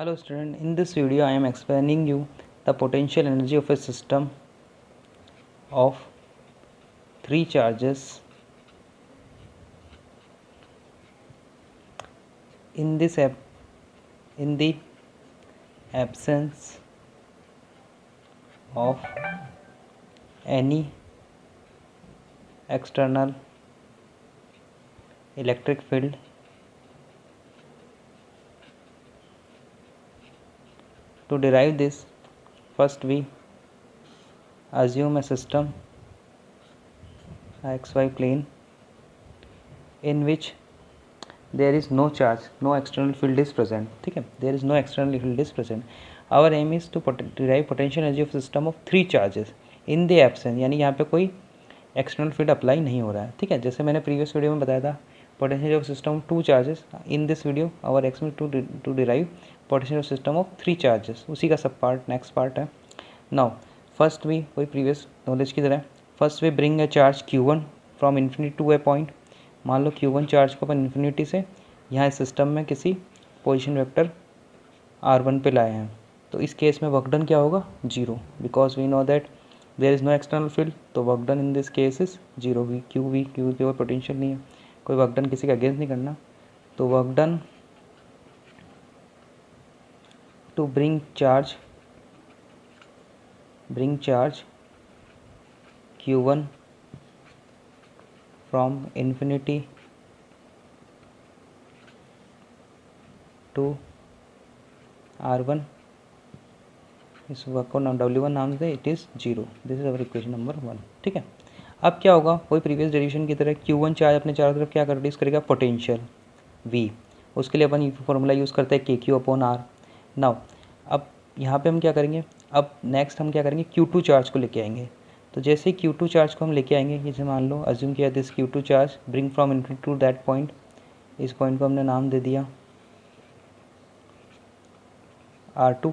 Hello student, in this video I am explaining you the potential energy of a system of three charges in the absence of any external electric field To derive this, first we assume a system xy plane in which there is no charge, no external field is present. ठीक है, there is no external field is present. Our aim is to derive potential energy of system of three charges in the absence, यानी यहाँ पे कोई external field apply नहीं हो रहा है. ठीक है, जैसे मैंने प्रीवियस वीडियो में बताया था potential of system of two charges. In this video our एक्स में to derive potential of system of three charges. उसी का सब पार्ट नेक्स्ट पार्ट है. नाउ फर्स्ट वी वही प्रीवियस नॉलेज की तरह first we bring a charge Q1 from infinity to a point. मान लो Q1 चार्ज को अपन इन्फिनिटी से यहाँ इस सिस्टम में किसी पोजीशन वेक्टर R1 पे लाए हैं, तो इस केस में वर्क डन क्या होगा? Zero, because we know that there is no external field. तो work done in this case is zero. Q की कोई पोटेंशियल नहीं है, कोई वर्क डन किसी का अगेंस्ट नहीं करना. तो work done to bring charge Q1 from infinity to R1, इस वर्क को नाम W1 नाम दे, it is zero. This is our equation number 1. ठीक है, अब क्या होगा? वही प्रीवियस डेरिवेशन की तरह Q1 चार्ज अपने चारों तरफ क्या प्रोड्यूस करेगा? Potential V. उसके लिए अपन फॉर्मूला यूज़ करते हैं KQ/R. नाउ अब यहाँ पे हम क्या करेंगे? अब नेक्स्ट हम क्या करेंगे? Q2 चार्ज को लेके आएंगे. तो जैसे ही Q2 चार्ज को हम लेके आएंगे, जैसे मान लो अज्यूम किया this Q2 charge bring from infinity to that point. इस पॉइंट को हमने नाम दे दिया R2.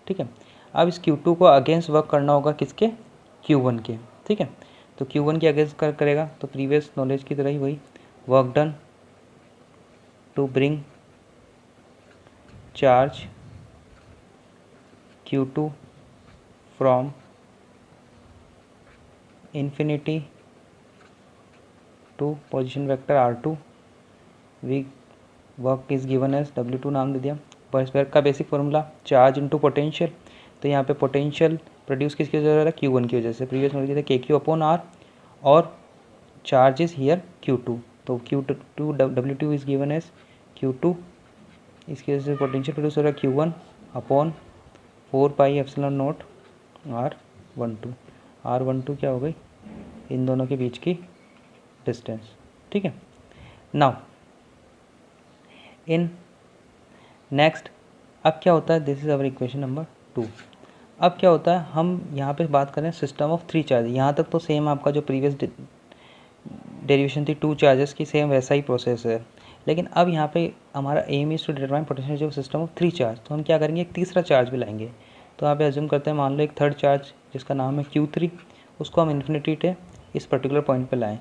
ठीक है, अब इस Q2 को अगेंस्ट वर्क करना होगा किसके? Q1 के. ठीक है, तो Q1 के अगेंस्ट करेगा, तो प्रीवियस नॉलेज की तरह ही वही work done to bring charge Q2 from infinity to position vector R2. We work is given as W2 नाम दे दिया. वर्क का basic formula charge into potential. तो यहाँ पे पोटेंशियल प्रोड्यूस किसकी वजह से हो रहा है? Q1 की वजह से. प्रीवियस नॉलेज था KQ/R और चार्ज इज हियर Q2. तो Q2 W2 is given as Q2. इसकी वजह से पोटेंशियल प्रोड्यूस हो रहा है Q1/4πε0 R12. R12 क्या हो गई? इन दोनों के बीच की डिस्टेंस. ठीक है, नाउ इन नेक्स्ट अब क्या होता है? This is our equation number 2. अब क्या होता है? हम यहाँ पे बात करें सिस्टम ऑफ थ्री चार्ज. यहाँ तक तो सेम आपका जो प्रीवियस डेरिवेशन थी टू चार्जेस की, सेम वैसा ही प्रोसेस है. लेकिन अब यहाँ पे हमारा aim is to determine potential of system of three charge. तो हम क्या करेंगे? एक तीसरा चार्ज भी लाएंगे. तो यहाँ पे अज्यूम करते हैं, मान लो एक थर्ड चार्ज जिसका नाम है Q3, उसको हम इन्फिनिटी पे इस पर्टिकुलर पॉइंट पे लाएं.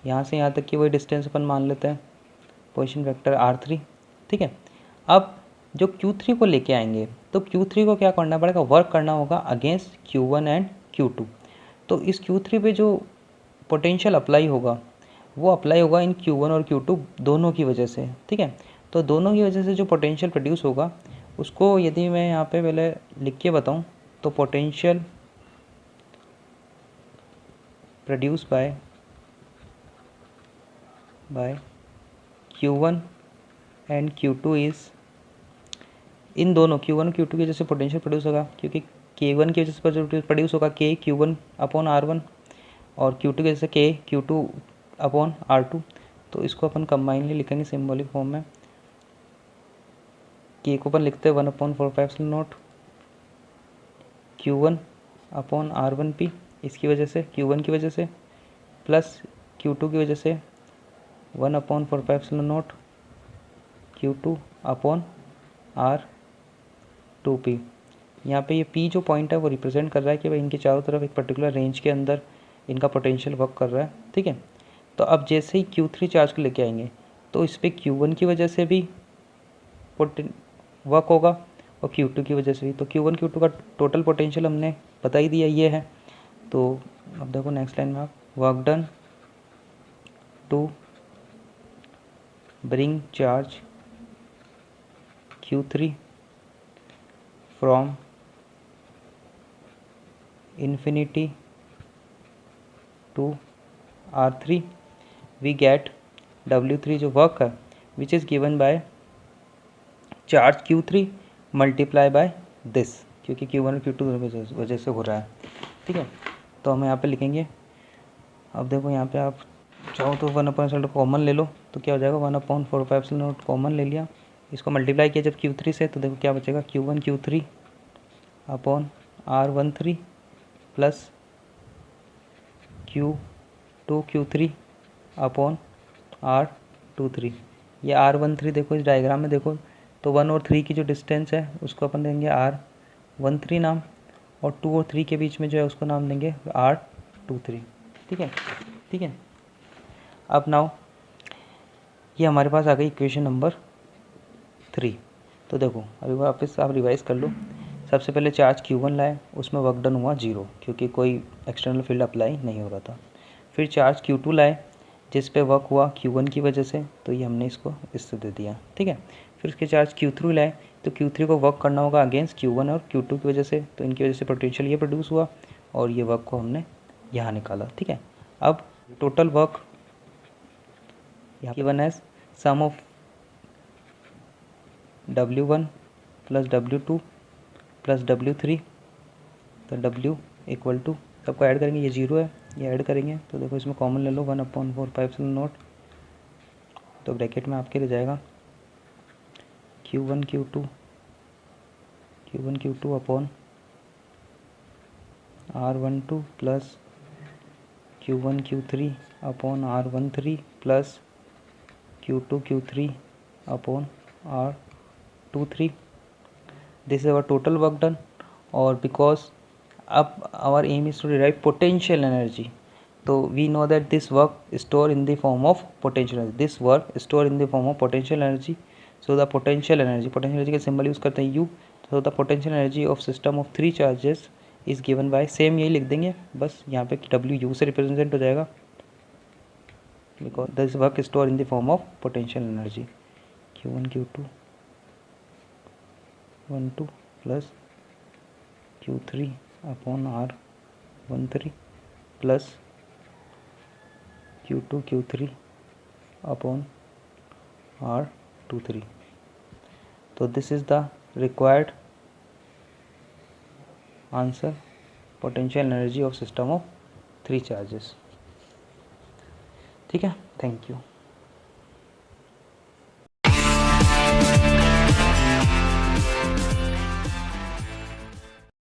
यहाँ से यहाँ तक की वही डिस्टेंस अपन मान लेते हैं पोजीशन वेक्टर R3. ठीक है, अब जो Q3 को लेके आएंगे, तो Q3 को क्या करना पड़ेगा? वर्क करना होगा अगेंस्ट Q1 एंड Q2. तो इस Q3 पे जो पोटेंशियल अप्लाई होगा वो अप्लाई होगा इन Q1 और Q2 दोनों की वजह से. ठीक है, तो दोनों की वजह से जो पोटेंशियल प्रोड्यूस होगा उसको यदि मैं यहाँ पे पहले लिख के बताऊँ, तो potential produce by Q1 and Q2 is, इन दोनों Q1 और Q2 की वजह से पोटेंशियल प्रोड्यूस होगा, क्योंकि K1 की वजह से प्रोड्यूस होगा KQ1/R1 और Q2 की वजह से KQ2/R2. तो इसको अपन कंबाइनली लिखेंगे सिंबॉलिक फॉर्म में. K को अपन लिखते हैं 1/4πε0 Q1/R1P, इसकी वजह से Q1 की वजह से, प्लस Q2 की वजह से 1/4πε0 Q2/R2P. यहाँ पे ये P जो पॉइंट है वो रिप्रेजेंट कर रहा है कि भाई इनके चारों तरफ एक पर्टिकुलर रेंज के अंदर इनका पोटेंशियल वर्क कर रहा है. ठीक है, तो अब जैसे ही Q3 चार्ज को लेके आएंगे, तो इस पर Q1 की वजह से भी वर्क होगा और Q2 की वजह से भी। तो Q1 Q2 का टोटल पोटेंशियल हमने बता ही दिया, ये है। तो अब देखो नेक्स्ट लाइन में आप, work done to bring charge Q3 from infinity to R3 we get W3 जो वर्क है which is given by charge Q3 multiply by this, क्योंकि Q1 और Q2 वजह से हो रहा है, ठीक है। तो हम यहाँ पे लिखेंगे, अब देखो यहाँ पे आप चाहो तो 1/(0) कॉमन ले लो, तो क्या हो जाएगा 1/4π कॉमन ले लिया, इसको मल्टीप्लाई किया जब Q3 से, तो देखो क्या बचेगा Q1 Q3 upon R13 plus Q2 Q3 upon R23। ये R13 देखो इस डायग्राम में देखो, तो 1 और 3 की जो डिस्टेंस है उसको अपन देंगे R13 नाम, और 2 और 3 के बीच में जो है उसको नाम देंगे R23, ठीक है, ठीक है। अब नाउ ये हमारे पास आ गई इक्वेशन नंबर 3। तो देखो अभी वापस आप रिवाइज कर लो। सबसे पहले चार्ज Q1 लाए, उसमें वर्क डन हुआ 0, क्योंकि कोई एक्सटर्नल फील्ड अप्लाई नहीं हो रहा था। फिर चार्ज Q2 लाए, जिस पे वर्क हुआ Q1 की वजह से, तो ये हमने इसको इससे दे दिया, ठीक है। फिर उसके चार्ज Q3 लाए, तो Q3 को वर्क करना होगा अगेंस्ट Q1 और Q2 की वजह से, तो इनकी वजह से पोटेंशियल ये प्रोड्यूस हुआ, और ये वर्क को हमने यहाँ निकाला, ठीक है। अब टोटल वर्क यहाँ given as sum of W1 plus W2 plus W3, तो W इक्वल टू, सबको ऐड करेंगे, ये 0 है, ये ऐड करेंगे, तो देखो इसमें कॉमन ले लो 1/4π0, तो ब्रैकेट में आपके रह जाएगा Q1 Q2 upon R12 plus Q1 Q3 upon R13 plus Q2 Q3 upon R23। This is our total work done, और बिकॉज अब our aim is to derive potential energy, तो we know that this work store in the form of potential energy, this work store in the form of potential energy. So the potential energy का symbol use करते हैं U, so the potential energy of system of 3 charges is given by, same यही लिख देंगे, बस यहाँ पे W से रिप्रेजेंट हो जाएगा, because this work store in the form of potential energy. Q1 Q2 12 plus Q3 upon R13 plus Q2 Q3 upon R23। तो this is the required answer, potential energy of system of 3 charges, ठीक है। Thank you.